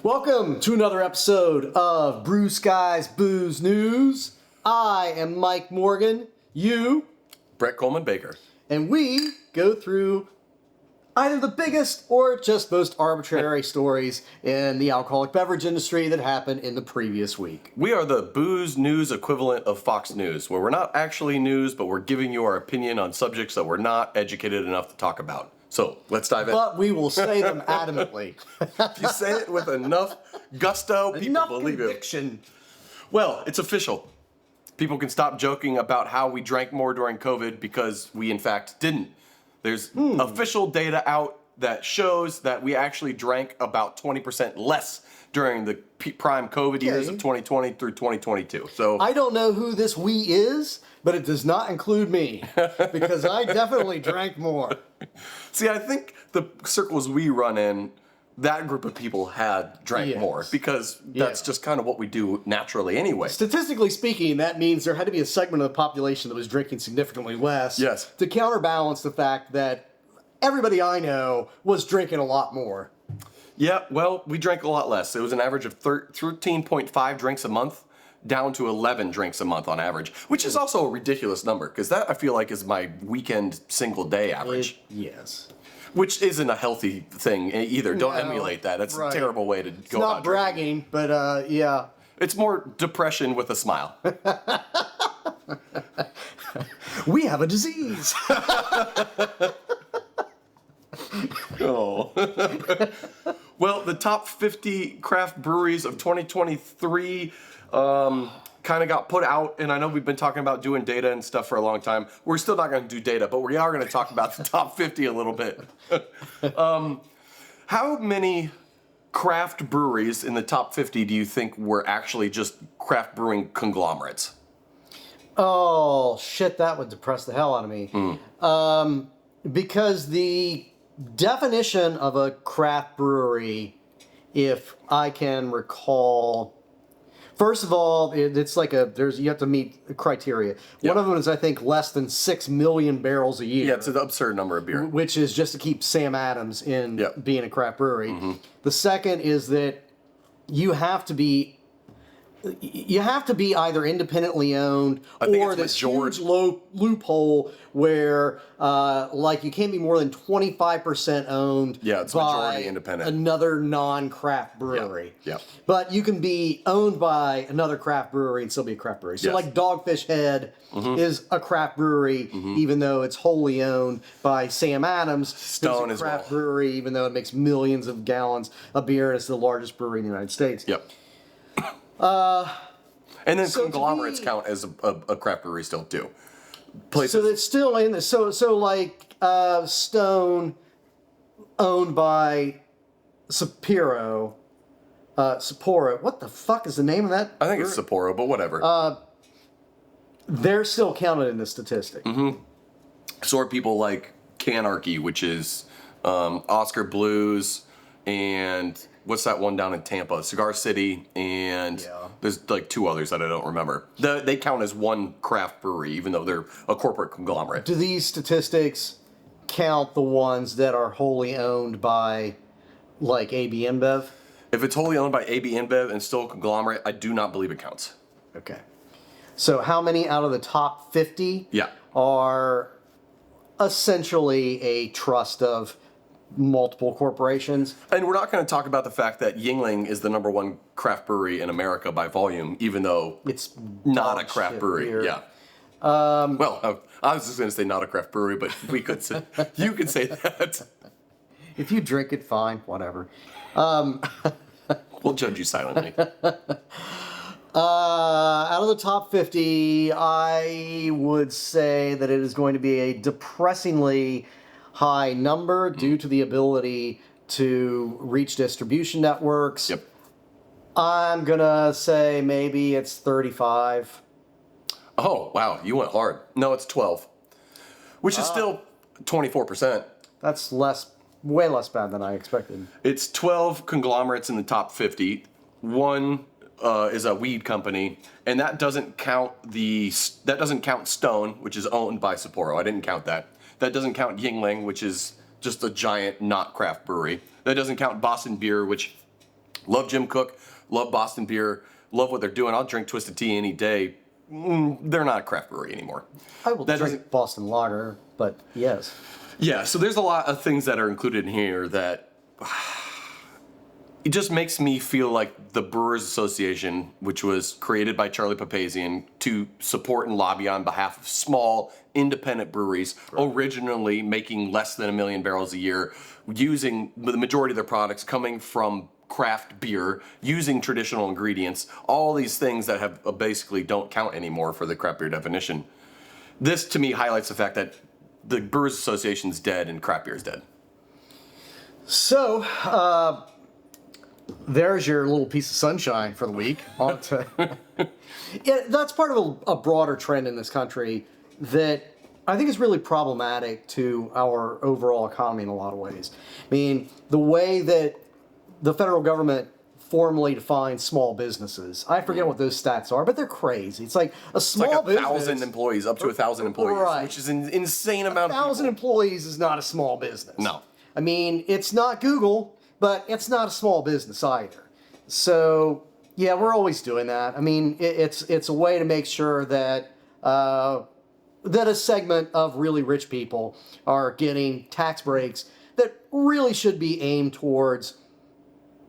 Welcome to another episode of Brew Skies Booze News. I am Mike Morgan, you, Bret Coleman Baker. And we go through either the biggest or just most arbitrary stories in the alcoholic beverage industry that happened in the previous week. We are the booze news equivalent of Fox News, where we're not actually news, but we're giving you our opinion on subjects that we're not educated enough to talk about. So, let's dive in. But we will say them adamantly. If you say it with enough gusto, people Enough believe conviction. it. Well, it's official. People can stop joking about how we drank more during COVID because we, in fact, didn't. There's official data out that shows that we actually drank about 20% less during the prime COVID years of 2020 through 2022. So I don't know who this we is, but it does not include me because I definitely drank more. See, I think the circles we run in, that group of people had drank more because that's just kind of what we do naturally anyway. Statistically speaking, that means there had to be a segment of the population that was drinking significantly less to counterbalance the fact that everybody I know was drinking a lot more. Yeah, well, we drank a lot less. It was an average of 13.5 drinks a month, down to 11 drinks a month on average, which is also a ridiculous number because that I feel like is my weekend single day average. Yes. Which isn't a healthy thing either. Don't emulate that. That's a terrible way to go about It's not bragging, but yeah. It's more depression with a smile. We have a disease. Oh. Well, the top 50 craft breweries of 2023 kind of got put out, and I know we've been talking about doing data and stuff for a long time. We're still not going to do data, but we are going to talk about the top 50 a little bit. How many craft breweries in the top 50 do you think were actually just craft brewing conglomerates? Oh, shit, that would depress the hell out of me. Because the definition of a craft brewery, if I can recall, first of all, it's like you have to meet criteria. One of them is, I think, less than 6 million barrels a year. Yeah, it's an absurd number of beer. Which is just to keep Sam Adams in being a craft brewery. The second is that you have to be either independently owned or this huge loophole where, you can't be more than 25% owned it's by majority independent. Another non-craft brewery. Yeah. But you can be owned by another craft brewery and still be a craft brewery. So like Dogfish Head is a craft brewery, even though it's wholly owned by Sam Adams. Stone is a craft brewery, even though it makes millions of gallons of beer and it's the largest brewery in the United States. Yep. And then conglomerates count as a craft brewery still too. So it's still in this. So Stone, owned by Sapporo. What the fuck is the name of that? I think it's Sapporo, but whatever. They're still counted in this statistic. So are people like Canarchy, which is Oscar Blues, and what's that one down in Tampa? Cigar City, and there's like two others that I don't remember. They count as one craft brewery, even though they're a corporate conglomerate. Do these statistics count the ones that are wholly owned by, like, AB InBev? If it's wholly owned by AB InBev and still a conglomerate, I do not believe it counts. Okay. So how many out of the top 50 are essentially a trust of multiple corporations? And we're not going to talk about the fact that Yuengling is the number one craft brewery in America by volume, even though it's not a craft brewery. Beer. Yeah. Well, I was just going to say not a craft brewery, but we could say, you could say that. If you drink it, fine, whatever. We'll judge you silently. Out of the top 50, I would say that it is going to be a depressingly high number due to the ability to reach distribution networks. Yep. I'm going to say maybe it's 35. Oh, wow. You went hard. No, it's 12, which is still 24%. That's way less bad than I expected. It's 12 conglomerates in the top 50. One is a weed company, and that doesn't count Stone, which is owned by Sapporo. I didn't count that. That doesn't count Yuengling, which is just a giant not craft brewery. That doesn't count Boston Beer, which Love Jim Cook, love Boston beer, love what they're doing. I'll drink Twisted Tea any day. They're not a craft brewery anymore. I will drink Boston Lager, but yes. Yeah, so there's a lot of things that are included in here that it just makes me feel like the Brewers Association, which was created by Charlie Papazian to support and lobby on behalf of small, independent breweries, originally making less than 1 million barrels a year, using the majority of their products coming from craft beer, using traditional ingredients, all these things that have basically don't count anymore for the craft beer definition. This, to me, highlights the fact that the Brewers Association's dead and craft beer is dead. So, there's your little piece of sunshine for the week. Yeah, that's part of a broader trend in this country that I think is really problematic to our overall economy in a lot of ways. I mean, the way that the federal government formally defines small businesses, I forget what those stats are, but they're crazy. It's like a small business. 1,000 employees, up to 1,000 employees, right, which is an insane amount of people. 1,000 employees is not a small business. No. I mean, it's not Google, but it's not a small business either. So, yeah, we're always doing that. I mean, it's a way to make sure that that a segment of really rich people are getting tax breaks that really should be aimed towards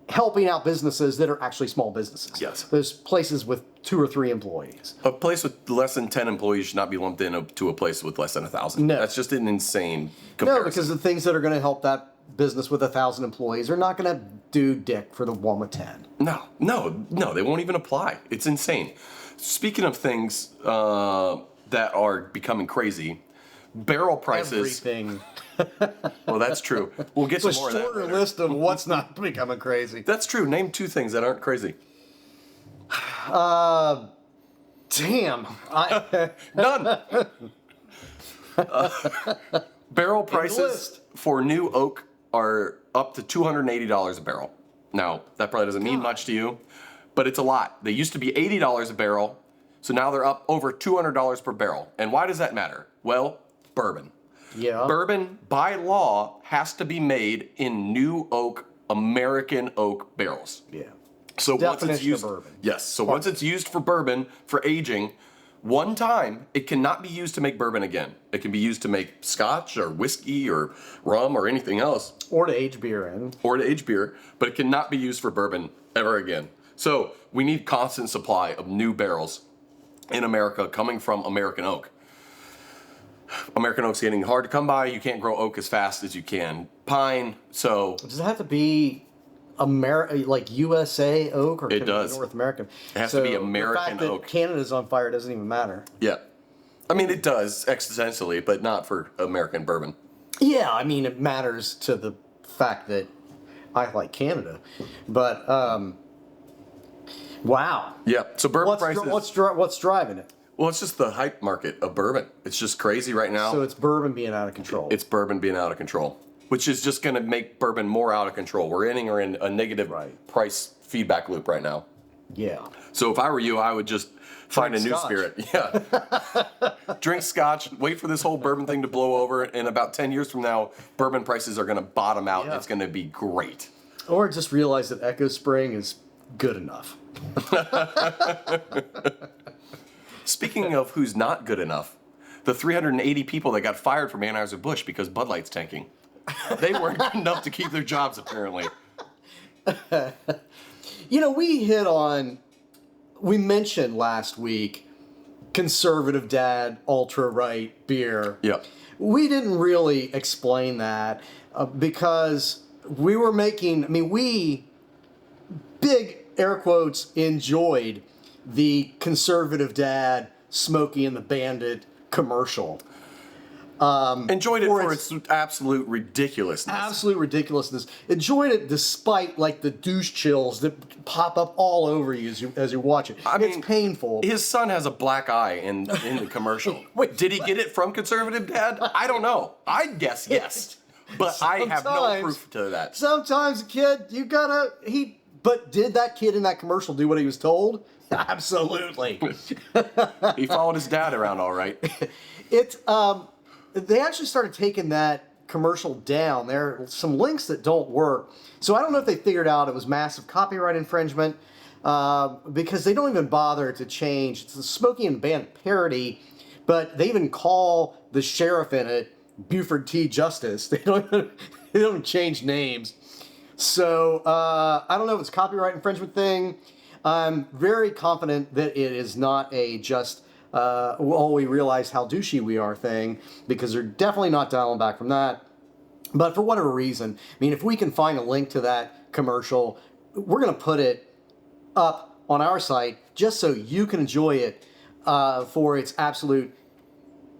helping out businesses that are actually small businesses. Yes. Those places with 2 or 3 employees. A place with less than 10 employees should not be lumped into a place with less than 1,000. No. That's just an insane comparison. No, because the things that are going to help that business with 1,000 employees are not going to do dick for the one with 10. No, they won't even apply. It's insane. Speaking of things that are becoming crazy, barrel prices. Everything. Well, that's true. We'll get It's to a more of that shorter later. list of what's not becoming crazy. That's true. Name 2 things that aren't crazy. Damn. None. Barrel prices for new oak are up to $280 a barrel. Now, that probably doesn't mean much to you, but it's a lot. They used to be $80 a barrel, so now they're up over $200 per barrel. And why does that matter? Well, bourbon. Yeah. Bourbon, by law, has to be made in new oak, American oak barrels. Yeah. So once it's Definition used, of bourbon. yes. So once it's used for bourbon, for aging, one time, it cannot be used to make bourbon again. It can be used to make scotch or whiskey or rum or anything else. Or to age beer in. Or to age beer, but it cannot be used for bourbon ever again. So we need constant supply of new barrels in America coming from American oak. American oak's getting hard to come by. You can't grow oak as fast as you can pine. So Does it have to be like USA oak, or It can does. be North American? It has to be The American fact that oak. Canada's on fire doesn't even matter. yeah, I mean it does existentially, but not for American bourbon. Yeah, I mean it matters to the fact that I like Canada, but wow. Yeah. So bourbon prices. What's driving it? Well, it's just the hype market of bourbon. It's just crazy right now. So it's bourbon being out of control. It's bourbon being out of control, which is just going to make bourbon more out of control. We're in a negative price feedback loop right now. Yeah. So if I were you, I would just find a new Scotch. spirit. Yeah. Drink scotch, wait for this whole bourbon thing to blow over, and about 10 years from now, bourbon prices are going to bottom out, and it's going to be great. Or just realize that Echo Spring is good enough. Speaking of who's not good enough, the 380 people that got fired from Anheuser-Busch because Bud Light's tanking. They weren't good enough to keep their jobs, apparently. You know, we mentioned last week conservative dad, ultra right beer. Yeah. We didn't really explain that because we were we, big air quotes, enjoyed the conservative dad, Smokey and the Bandit commercial. Enjoyed it for its absolute ridiculousness. Absolute ridiculousness. Enjoyed it despite like the douche chills that pop up all over you as you watch it. It's painful. His son has a black eye in the commercial. Wait, did he get it from conservative dad? I don't know. I'd guess yes. But I have no proof to that. Sometimes a kid, but did that kid in that commercial do what he was told? Absolutely. He followed his dad around all right. They actually started taking that commercial down, there are some links that don't work. So I don't know if they figured out it was massive copyright infringement because they don't even bother to change. It's a Smokey and Bandit parody, but they even call the sheriff in it Buford T. Justice. They don't change names. So I don't know if it's a copyright infringement thing. I'm very confident that it is not a just, we realize how douchey we are thing, because they're definitely not dialing back from that. But for whatever reason, I mean, if we can find a link to that commercial, we're going to put it up on our site just so you can enjoy it for its absolute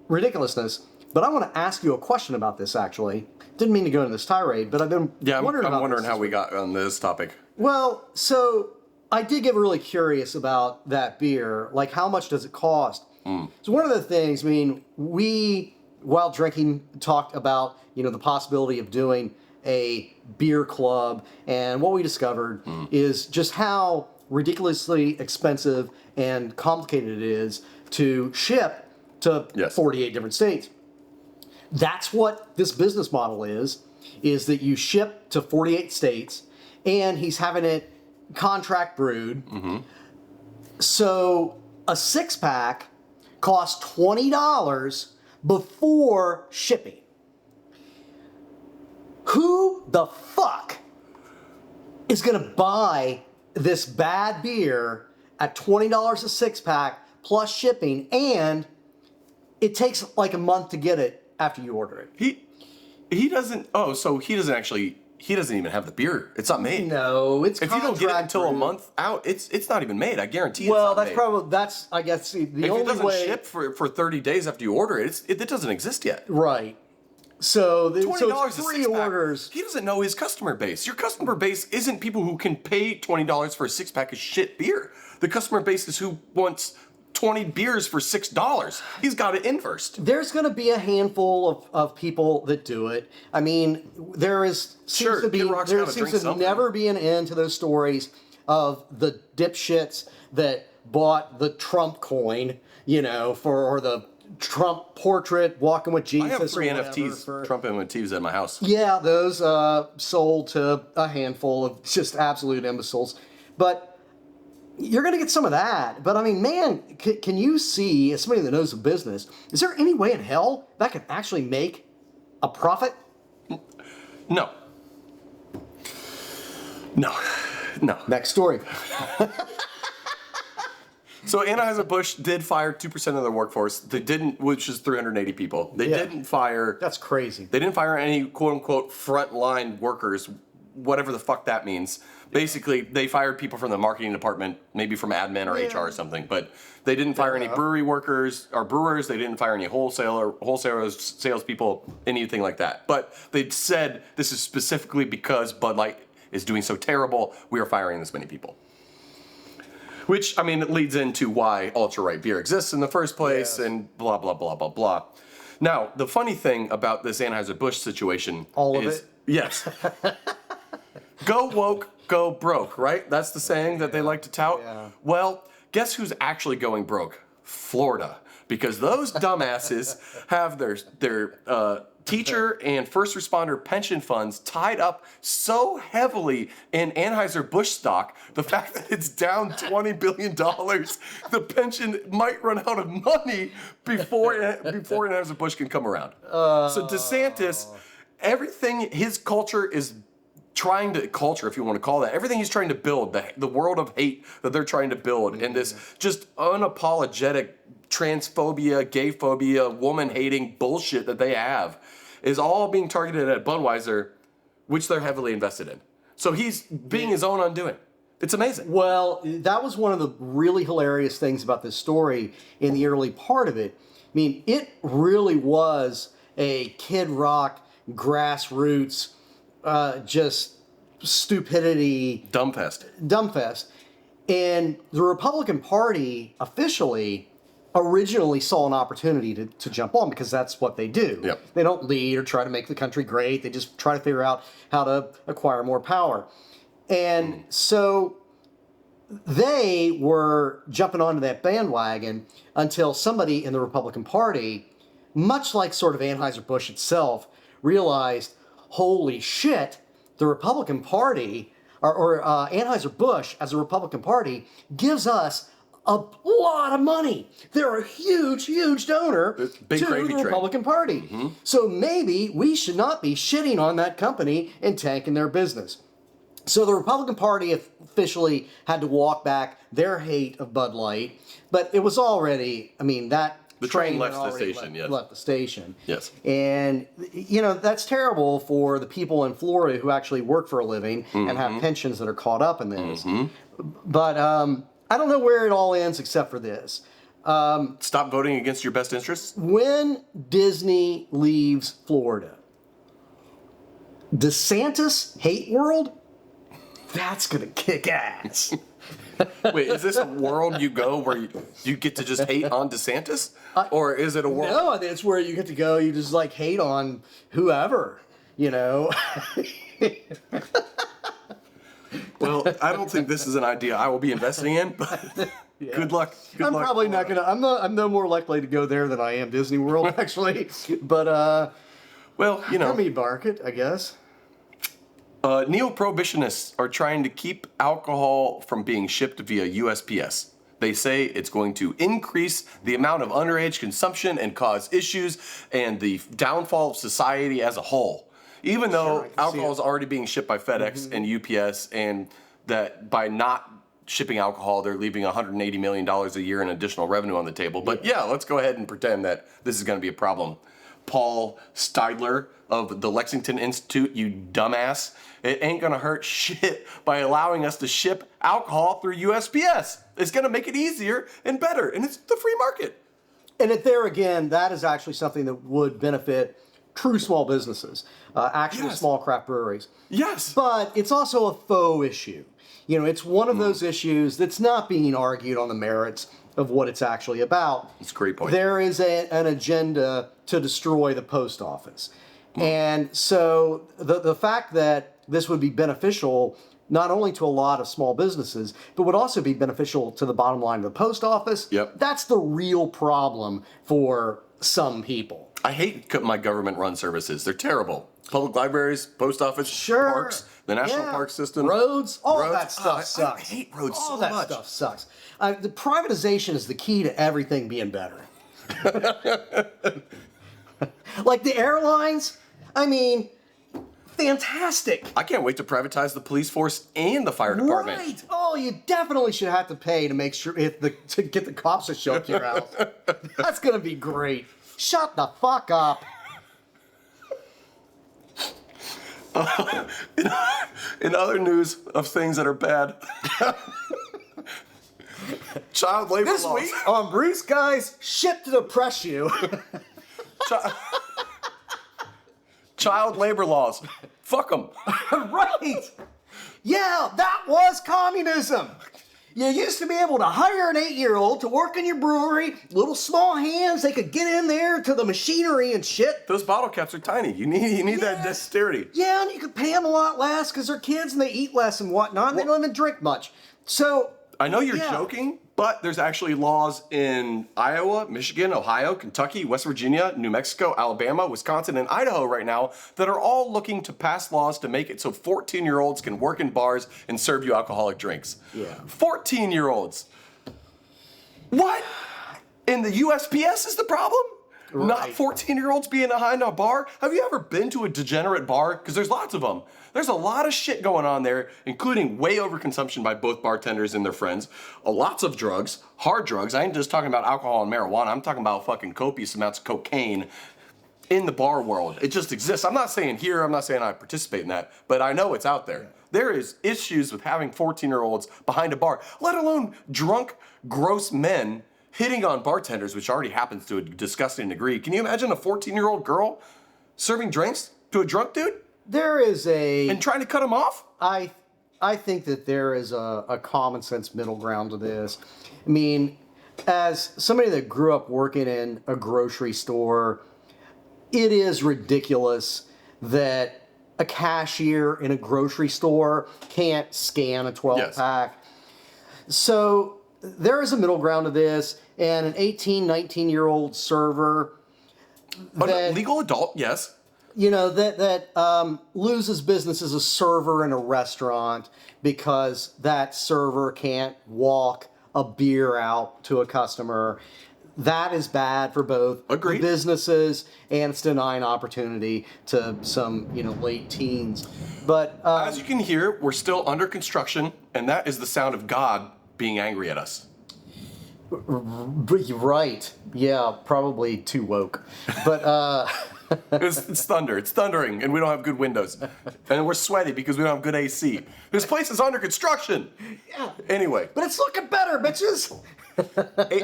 ridiculousness. But I want to ask you a question about this, actually. Didn't mean to go into this tirade, but I've been wondering about this. I'm wondering how we got on this topic. Well, so I did get really curious about that beer. Like, how much does it cost? So one of the things, I mean, we, while drinking, talked about, the possibility of doing a beer club. And what we discovered is just how ridiculously expensive and complicated it is to ship to 48 different states. That's what this business model is that you ship to 48 states, and he's having it contract brewed. So a 6-pack costs $20 before shipping. Who the fuck is going to buy this bad beer at $20 a 6-pack plus shipping, and it takes like a month to get it after you order it? He doesn't. Oh, so he doesn't even have the beer. It's not made. No, it's if you don't get it until a month out, it's not even made. I guarantee. Well, it's not that's I guess the if only it doesn't way. ship for 30 days after you order it, it doesn't exist yet. Right. So $20 so a 3 6-pack. orders. He doesn't know his customer base. Your customer base isn't people who can pay $20 for a 6-pack of shit beer. The customer base is who wants 20 beers for $6. He's got it inversed. There's going to be a handful of people that do it. I mean, there seems to never be an end to those stories of the dipshits that bought the Trump coin, or the Trump portrait walking with Jesus. I have 3 or NFTs, for, Trump NFTs at my house. Yeah, those sold to a handful of just absolute imbeciles. But you're going to get some of that. But I mean, man, can you see, as somebody that knows the business, is there any way in hell that can actually make a profit? No. Next story. So Anheuser-Busch did fire 2% of their workforce. They didn't, which is 380 people. They didn't fire. That's crazy. They didn't fire any quote unquote frontline workers, whatever the fuck that means. Basically, they fired people from the marketing department, maybe from admin or HR or something. But they didn't fire any brewery workers or brewers. They didn't fire any wholesalers, salespeople, anything like that. But they said this is specifically because Bud Light is doing so terrible. We are firing this many people. Which, I mean, it leads into why ultra-right beer exists in the first place and blah, blah, blah, blah, blah. Now, the funny thing about this Anheuser-Busch situation is... Yes. Go woke, go broke, right? That's the saying that they like to tout. Yeah. Well, guess who's actually going broke? Florida. Because those dumbasses have their teacher and first responder pension funds tied up so heavily in Anheuser-Busch stock, the fact that it's down $20 billion, the pension might run out of money before Anheuser-Busch can come around. So DeSantis, everything, his culture is trying to, if you want to call that, everything he's trying to build, the world of hate that they're trying to build, and this just unapologetic transphobia, gay phobia, woman-hating bullshit that they have is all being targeted at Budweiser, which they're heavily invested in. So he's being his own undoing. It's amazing. Well, that was one of the really hilarious things about this story in the early part of it. I mean, it really was a Kid Rock, grassroots, just stupidity. Dumbfest. And the Republican Party officially originally saw an opportunity to jump on, because that's what they do. Yep. They don't lead or try to make the country great. They just try to figure out how to acquire more power. And so they were jumping onto that bandwagon until somebody in the Republican Party, much like sort of Anheuser-Busch itself, realized, holy shit, the Republican Party, or Anheuser-Busch as a Republican Party, gives us a lot of money. They're a huge, huge donor to the Republican Party. Mm-hmm. So maybe we should not be shitting on that company and tanking their business. So the Republican Party officially had to walk back their hate of Bud Light, but it was already, the train left the station, yes. Left the station. Yes. And, that's terrible for the people in Florida who actually work for a living and have pensions that are caught up in this. Mm-hmm. But I don't know where it all ends except for this. Stop voting against your best interests? When Disney leaves Florida, DeSantis hate world? That's going to kick ass. Wait, is this a world you go where you get to just hate on DeSantis? Or is it a world? No, it's where you get to go, you just hate on whoever, Well, I don't think this is an idea I will be investing in, but yeah. Good luck. I'm probably not going to, I'm no more likely to go there than I am Disney World, actually. But, let me bark it, I guess. Neo-prohibitionists are trying to keep alcohol from being shipped via USPS. They say it's going to increase the amount of underage consumption and cause issues and the downfall of society as a whole. Even though alcohol is already being shipped by FedEx and UPS, and that by not shipping alcohol, they're leaving $180 million a year in additional revenue on the table. But yeah, let's go ahead and pretend that this is going to be a problem. Paul Steidler of the Lexington Institute, you dumbass. It ain't gonna hurt shit by allowing us to ship alcohol through USPS. It's gonna make it easier and better, and it's the free market. And there again, that is actually something that would benefit true small businesses, small craft breweries. Yes. But it's also a faux issue. It's one of those issues that's not being argued on the merits of what it's actually about. That's a great point. There is an agenda to destroy the post office. And so the fact that this would be beneficial not only to a lot of small businesses, but would also be beneficial to the bottom line of the post office, that's the real problem for some people. I hate my government-run services. They're terrible. Public libraries, post office, parks, the national park system. Roads, all of that stuff sucks. I hate roads so much. All that stuff sucks. The privatization is the key to everything being better. Like the airlines, fantastic. I can't wait to privatize the police force and the fire department. Right. Oh, you definitely should have to pay to make sure to get the cops to show up to your house. That's going to be great. Shut the fuck up. In other news of things that are bad, child labor laws. This week on Bruce Guy's Shit to Depress You. Child labor laws. Fuck them. Right. Yeah, that was communism. You used to be able to hire an 8-year-old to work in your brewery, little small hands, they could get in there to the machinery and shit. Those bottle caps are tiny. You need that dexterity. Yeah, and you could pay them a lot less because they're kids and they eat less and whatnot, and they don't even drink much. So I know you're joking, but there's actually laws in Iowa, Michigan, Ohio, Kentucky, West Virginia, New Mexico, Alabama, Wisconsin, and Idaho right now that are all looking to pass laws to make it so 14-year-olds can work in bars and serve you alcoholic drinks. Yeah. 14-year-olds. What? And the USPS is the problem? Right. Not 14-year-olds being behind a bar? Have you ever been to a degenerate bar? Because there's lots of them. There's a lot of shit going on there, including way overconsumption by both bartenders and their friends. Lots of drugs, hard drugs. I ain't just talking about alcohol and marijuana. I'm talking about fucking copious amounts of cocaine in the bar world. It just exists. I'm not saying here, I'm not saying I participate in that, but I know it's out there. There is issues with having 14-year-olds behind a bar, let alone drunk, gross men hitting on bartenders, which already happens to a disgusting degree. Can you imagine a 14-year-old girl serving drinks to a drunk dude? There is and trying to cut him off? I think that there is a common sense middle ground to this. I mean, as somebody that grew up working in a grocery store, it is ridiculous that a cashier in a grocery store can't scan a 12-pack. Yes. So there is a middle ground to this, and an 18, 19-year-old server. But a legal adult, yes. that loses business as a server in a restaurant because that server can't walk a beer out to a customer. That is bad for both the Agreed. businesses, and it's denying opportunity to some, late teens. But As you can hear, we're still under construction, and that is the sound of God being angry at us. you're right, yeah, probably too woke. But It's thunder. It's thundering, and we don't have good windows. And we're sweaty because we don't have good AC. This place is under construction. yeah, Anyway, but it's looking better, bitches.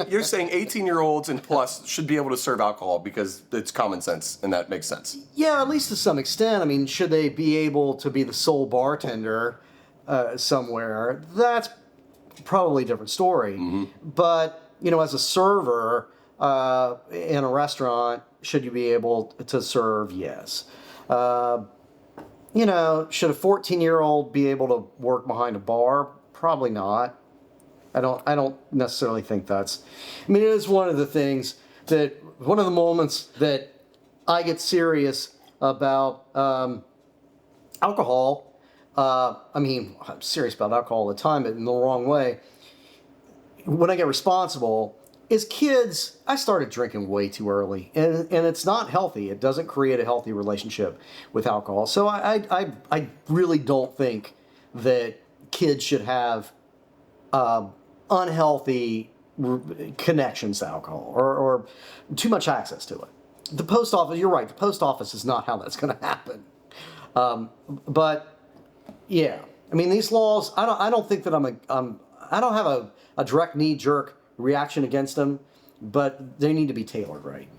you're saying 18-year-olds and plus should be able to serve alcohol because it's common sense, and that makes sense. Yeah, at least to some extent. I mean, should they be able to be the sole bartender somewhere? That's probably a different story. But, as a server in a restaurant, should you be able to serve? Yes. Should a 14-year-old be able to work behind a bar? Probably not. I don't necessarily think that's... I mean, it is one of the moments that I get serious about alcohol. I'm serious about alcohol all the time, but in the wrong way. When I get responsible, as kids, I started drinking way too early, and it's not healthy. It doesn't create a healthy relationship with alcohol. So I really don't think that kids should have unhealthy connections to alcohol or too much access to it. The post office, you're right, the post office is not how that's going to happen. But yeah, I mean, these laws, I don't think that I don't have a direct knee-jerk reaction against them, but they need to be tailored right.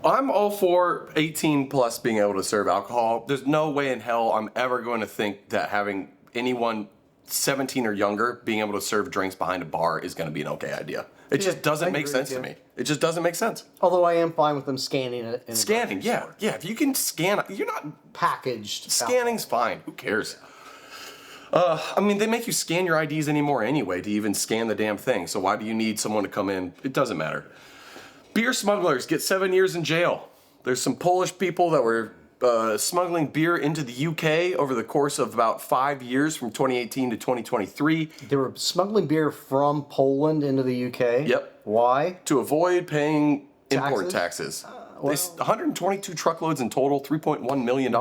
I'm all for 18 plus being able to serve alcohol. There's no way in hell I'm ever going to think that having anyone 17 or younger being able to serve drinks behind a bar is going to be an okay idea. It just doesn't make sense to me. It just doesn't make sense. Although I am fine with them scanning it. Scanning, yeah. Yeah, if you can scan, you're not... Packaged. Scanning's fine. Who cares? They make you scan your IDs anymore anyway to even scan the damn thing. So why do you need someone to come in? It doesn't matter. Beer smugglers get 7 years in jail. There's some Polish people that were smuggling beer into the UK over the course of about 5 years from 2018 to 2023. They were smuggling beer from Poland into the UK? Yep. Why? To avoid paying import taxes. Well, 122 truckloads in total, $3.1 million.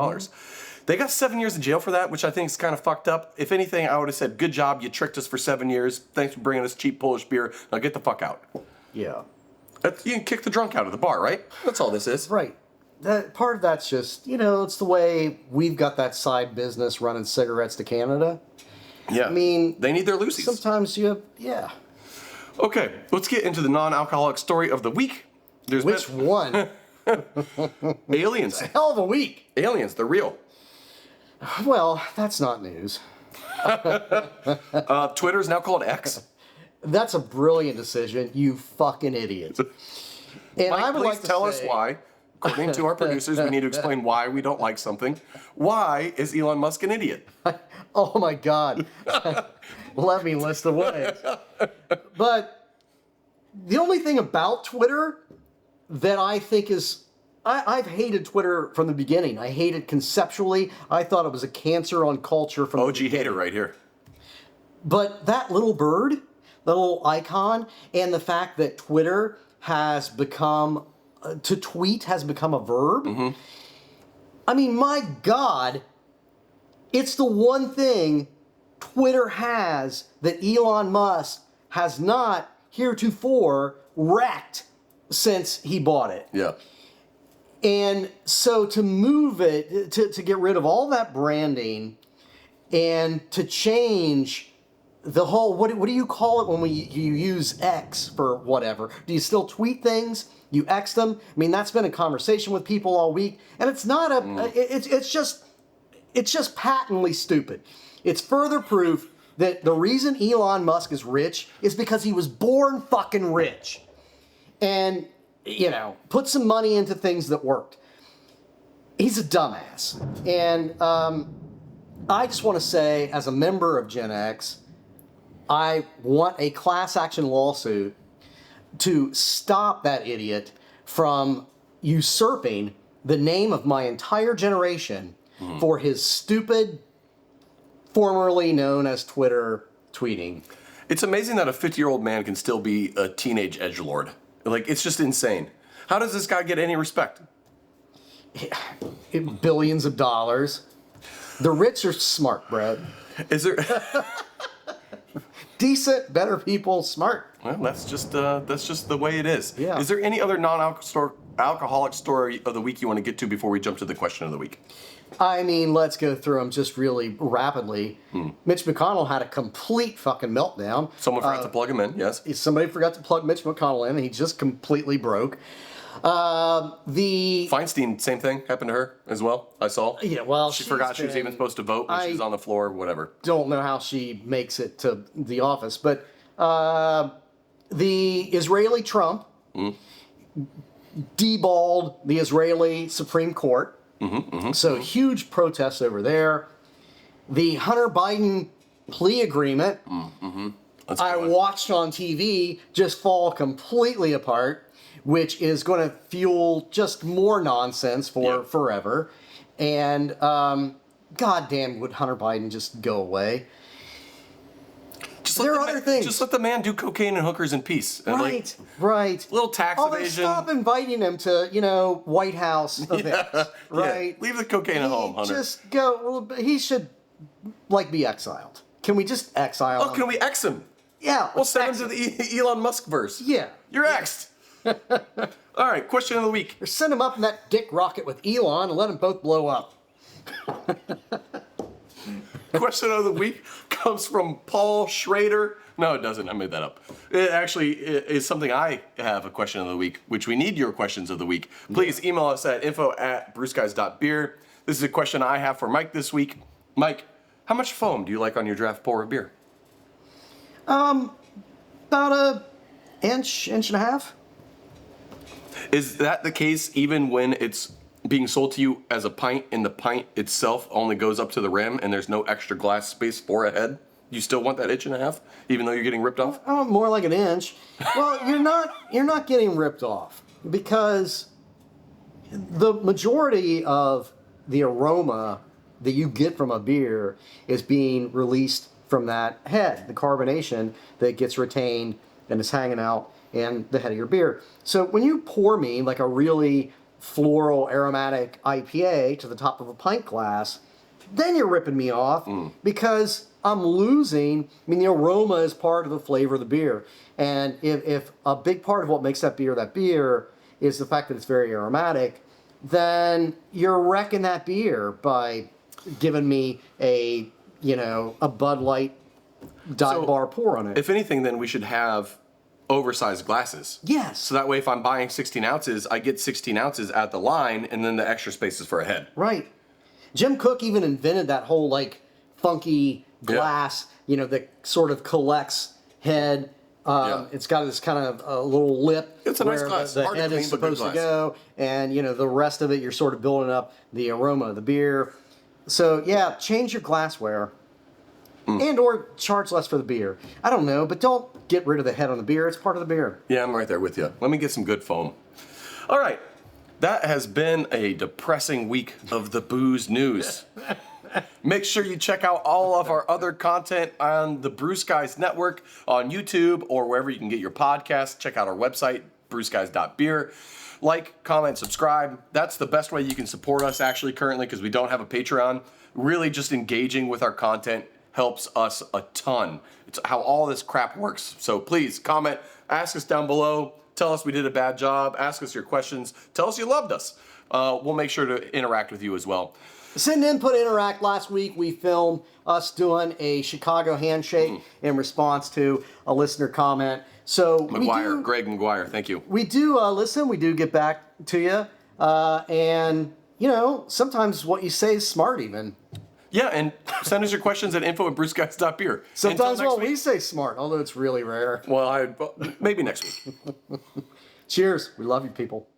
They got 7 years in jail for that, which I think is kind of fucked up. If anything, I would have said, good job, you tricked us for 7 years. Thanks for bringing us cheap Polish beer. Now get the fuck out. Yeah. You can kick the drunk out of the bar, right? That's all this is. Right. That part of that's just, it's the way we've got that side business running cigarettes to Canada. Yeah. I mean, they need their Lucy's. Sometimes you have, yeah. Okay, let's get into the non-alcoholic story of the week. Which one? Aliens. Hell of a week. Aliens, they're real. Well, that's not news. Twitter is now called X. That's a brilliant decision, you fucking idiot. And Mike, I would please like to tell say, us why. According to our producers, we need to explain why we don't like something. Why is Elon Musk an idiot? Oh my God. Let me list the ways. But the only thing about Twitter that I think is... I've hated Twitter from the beginning. I hate it conceptually. I thought it was a cancer on culture from the beginning. OG hater right here. But that little bird, the little icon, and the fact that Twitter has become... to tweet has become a verb. Mm-hmm. I mean, my God, it's the one thing Twitter has that Elon Musk has not heretofore wrecked since he bought it. Yeah. And so to move it, to get rid of all that branding and to change the whole, what do you call it when you use X for whatever? Do you still tweet things? You X them? I mean, that's been a conversation with people all week, and it's not it's just patently stupid. It's further proof that the reason Elon Musk is rich is because he was born fucking rich. And, put some money into things that worked. He's a dumbass. And I just want to say, as a member of Gen X, I want a class action lawsuit to stop that idiot from usurping the name of my entire generation for his stupid, formerly known as Twitter, tweeting. It's amazing that a 50-year-old man can still be a teenage edgelord. Like, it's just insane. How does this guy get any respect? Billions of dollars. The rich are smart, Brett. Is there... Decent, better people, smart. Well, that's just the way it is. Yeah. Is there any other non-alcoholic story of the week you want to get to before we jump to the question of the week? I mean, let's go through them just really rapidly. Mitch McConnell had a complete fucking meltdown. Someone forgot to plug him in, yes. Somebody forgot to plug Mitch McConnell in, and he just completely broke. Feinstein, same thing happened to her as well. I saw. Yeah, well, she forgot she was even supposed to vote when she was on the floor. Whatever. Don't know how she makes it to the office, but the Israeli Trump deballed the Israeli Supreme Court. So huge protests over there. The Hunter Biden plea agreement, I watched on TV just fall completely apart, which is going to fuel just more nonsense for forever. And goddamn, would Hunter Biden just go away? There are other things. Just let the man do cocaine and hookers in peace. And Right. Little tax evasion. Stop inviting him to, White House events. Right. Yeah. Leave the cocaine at home, Hunter. Just go. Well, he should, be exiled. Can we just exile him? Oh, can we X him? Yeah. We'll send him to the Elon Musk verse. Yeah. You're X'd. All right, question of the week. Or send him up in that dick rocket with Elon and let them both blow up. Question of the week comes from Paul Schrader. No, it doesn't. I made that up. It actually is something I have a question of the week, which we need your questions of the week. Please email us at info@brewsguys.beer. This is a question I have for Mike this week. Mike, how much foam do you like on your draft pour of beer? About an inch and a half. Is that the case even when it's being sold to you as a pint and the pint itself only goes up to the rim and there's no extra glass space for a head? You still want that inch and a half, even though you're getting ripped off? I want more like an inch. Well, you're not getting ripped off because the majority of the aroma that you get from a beer is being released from that head, the carbonation that gets retained and is hanging out in the head of your beer. So when you pour me like a really floral aromatic IPA to the top of a pint glass, then you're ripping me off because I'm losing. I mean, the aroma is part of the flavor of the beer. And if a big part of what makes that beer is the fact that it's very aromatic, then you're wrecking that beer by giving me a Bud Light dive bar pour on it. If anything, then we should have oversized glasses. Yes. So that way, if I'm buying 16 ounces, I get 16 ounces at the line, and then the extra space is for a head. Right. Jim Cook even invented that whole funky glass, that sort of collects head. It's got this kind of a little lip. It's a nice glass. The Hard head to is clean, but good supposed to glass. go, and the rest of it you're sort of building up the aroma of the beer. So yeah, change your glassware. And or charge less for the beer. I don't know, but don't get rid of the head on the beer. It's part of the beer. Yeah, I'm right there with you. Let me get some good foam. All right. That has been a depressing week of the booze news. Make sure you check out all of our other content on the Brew Skies Network on YouTube or wherever you can get your podcasts. Check out our website, brewskies.beer. Like, comment, subscribe. That's the best way you can support us actually currently because we don't have a Patreon. Really just engaging with our content helps us a ton. It's how all this crap works. So please comment, ask us down below, tell us we did a bad job, ask us your questions, tell us you loved us. We'll make sure to interact with you as well. Send input, interact. Last week we filmed us doing a Chicago handshake in response to a listener comment. So Greg McGuire, thank you. We do listen, we do get back to you. And, sometimes what you say is smart even. Yeah, and send us your questions at info@brewsguys.beer. Sometimes what we say is smart, although it's really rare. Well, maybe next week. Cheers. We love you, people.